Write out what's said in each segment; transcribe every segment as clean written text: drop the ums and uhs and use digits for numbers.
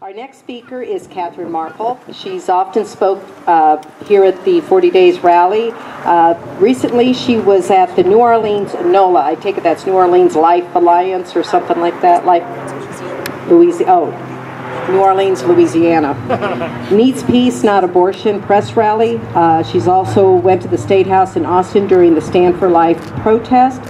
Our next speaker is Katherine Marple. She's often spoke here at the 40 Days Rally. Recently, she was at the New Orleans NOLA. I take it that's New Orleans Life Alliance or something like that. New Orleans, Louisiana. Needs Peace, Not Abortion press rally. She's also went to the State House in Austin during the Stand for Life protest.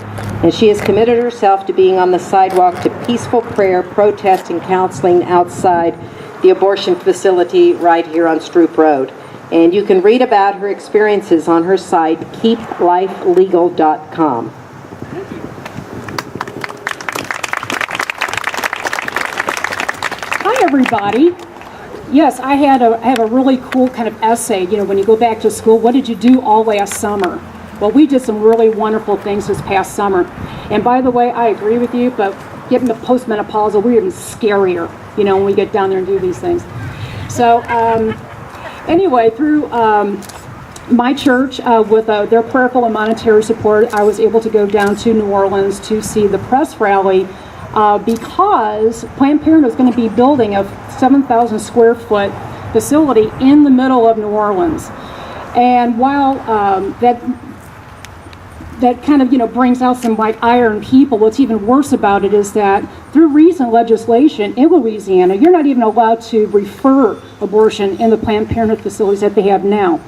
And she has committed herself to being on the sidewalk to peaceful prayer, protest, and counseling outside the abortion facility right here on Stroop Rd. And you can read about her experiences on her site, keeplifelegal.com. Hi, everybody. Yes, I have a really cool kind of essay. You know, when you go back to school, what did you do all last summer? Well, we did some really wonderful things this past summer. And by the way, I agree with you, but getting the postmenopausal, we're even scarier, you know, when we get down there and do these things. So anyway, through my church, with their prayerful and monetary support, I was able to go down to New Orleans to see the press rally because Planned Parenthood is going to be building a 7,000 square foot facility in the middle of New Orleans. And while that kind of, you know, brings out some like iron people, what's even worse about it is that through recent legislation in Louisiana, you're not even allowed to refer abortion in the Planned Parenthood facilities that they have now.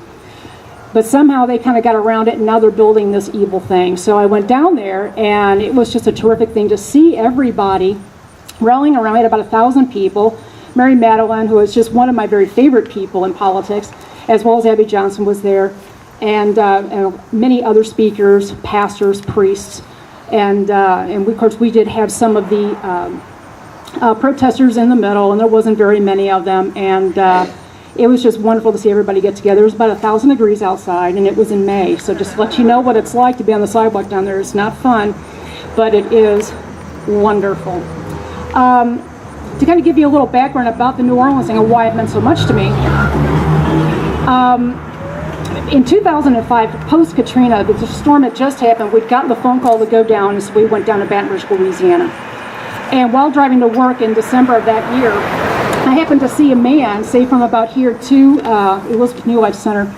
But somehow they kind of got around it, and now they're building this evil thing. So I went down there, and it was just a terrific thing to see everybody rallying around. We had about 1,000 people. Mary Madeline, who is just one of my very favorite people in politics, as well as Abby Johnson was there, and many other speakers, pastors, priests, and of course we did have some of the protesters in the middle, and there wasn't very many of them, and it was just wonderful to see everybody get together. It was about 1,000 degrees outside, and it was in May, so just to let you know what it's like to be on the sidewalk down there. It's not fun, but it is wonderful. To kind of give you a little background about the New Orleans thing and why it meant so much to me. In 2005, post-Katrina, the storm had just happened. We'd gotten the phone call to go down, so we went down to Baton Rouge, Louisiana. And while driving to work in December of that year, I happened to see a man, say from about here to Elizabeth New Life Center,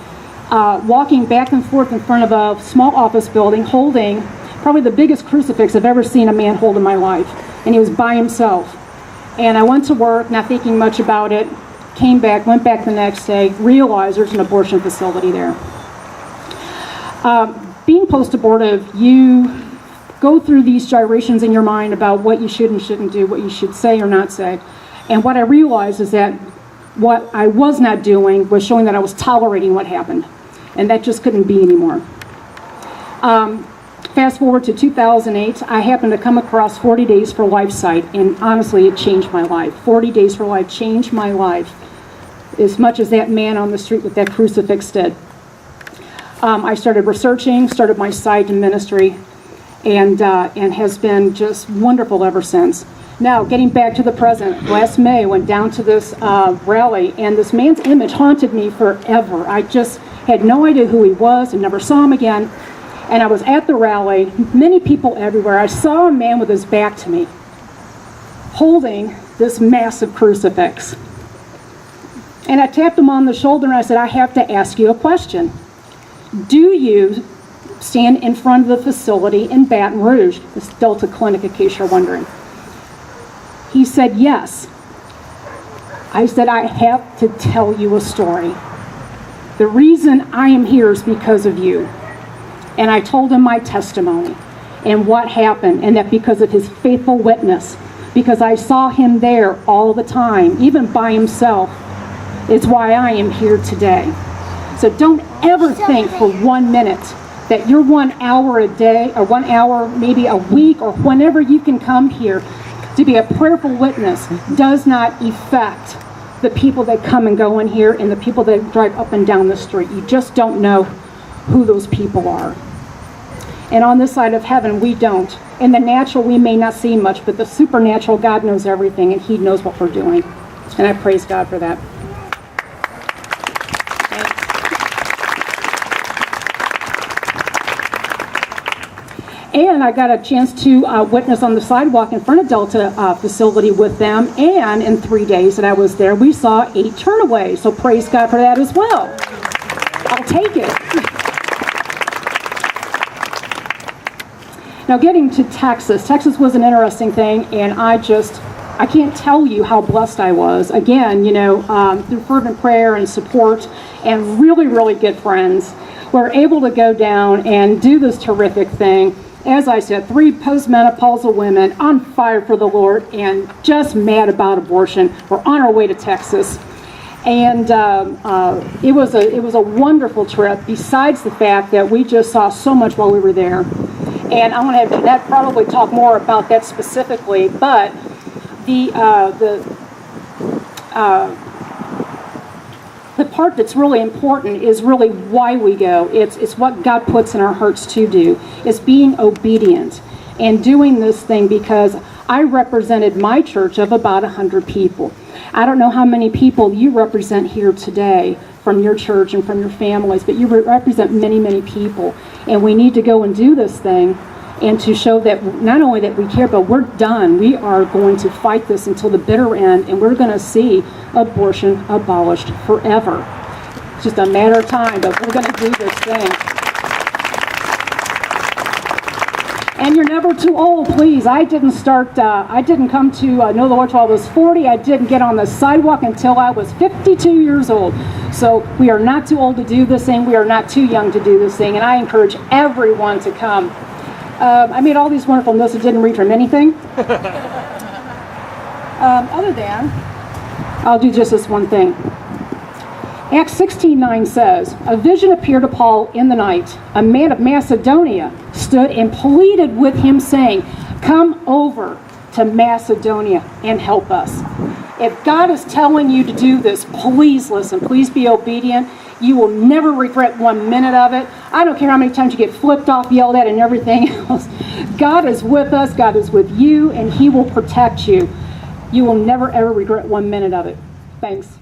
walking back and forth in front of a small office building, holding probably the biggest crucifix I've ever seen a man hold in my life. And he was by himself. And I went to work, not thinking much about it, came back, went back the next day, realized there's an abortion facility there. Being post-abortive, you go through these gyrations in your mind about what you should and shouldn't do, what you should say or not say. And what I realized is that what I was not doing was showing that I was tolerating what happened. And that just couldn't be anymore. Fast forward to 2008, I happened to come across 40 Days for Life site, and honestly, it changed my life. 40 Days for Life changed my life as much as that man on the street with that crucifix did. I started researching, started my site and ministry, and has been just wonderful ever since. Now, getting back to the present, last May I went down to this rally, and this man's image haunted me forever. I just had no idea who he was and never saw him again. And I was at the rally, many people everywhere. I saw a man with his back to me, holding this massive crucifix. And I tapped him on the shoulder and I said, I have to ask you a question. Do you stand in front of the facility in Baton Rouge, this Delta Clinic, in case you're wondering? He said, yes. I said, I have to tell you a story. The reason I am here is because of you. And I told him my testimony and what happened, and that because of his faithful witness, because I saw him there all the time, even by himself, it's why I am here today. So don't ever think for 1 minute that your 1 hour a day, or 1 hour maybe a week, or whenever you can come here to be a prayerful witness does not affect the people that come and go in here and the people that drive up and down the street. You just don't know who those people are. And on this side of heaven, we don't. In the natural, we may not see much, but the supernatural, God knows everything, and He knows what we're doing. And I praise God for that. And I got a chance to witness on the sidewalk in front of Delta facility with them. And in 3 days that I was there, we saw 8 turnaways. So praise God for that as well. I'll take it. Now getting to Texas. Texas was an interesting thing, and I can't tell you how blessed I was. Again, through fervent prayer and support and really, really good friends, we're able to go down and do this terrific thing. As I said, 3 postmenopausal women on fire for the Lord and just mad about abortion. We're on our way to Texas. And it was a wonderful trip, besides the fact that we just saw so much while we were there. And I'm going to have Jeanette probably talk more about that specifically, but the part that's really important is really why we go. It's what God puts in our hearts to do. It's being obedient and doing this thing, because I represented my church of about 100 people. I don't know how many people you represent here today from your church and from your families, but you represent many, many people. And we need to go and do this thing, and to show that not only that we care, but we're done. We are going to fight this until the bitter end, and we're going to see abortion abolished forever. It's just a matter of time, but we're going to do this thing. And you're never too old, please. I didn't come to know the Lord till I was 40. I didn't get on the sidewalk until I was 52 years old. So we are not too old to do this thing. We are not too young to do this thing. And I encourage everyone to come. I made all these wonderful notes that didn't read from anything. Other than, I'll do just this one thing. Acts 16:9 says, "A vision appeared to Paul in the night. A man of Macedonia stood and pleaded with him, saying, 'Come over to Macedonia and help us.'" If God is telling you to do this, please listen. Please be obedient. You will never regret 1 minute of it. I don't care how many times you get flipped off, yelled at, and everything else. God is with us. God is with you, and He will protect you. You will never, ever regret 1 minute of it. Thanks.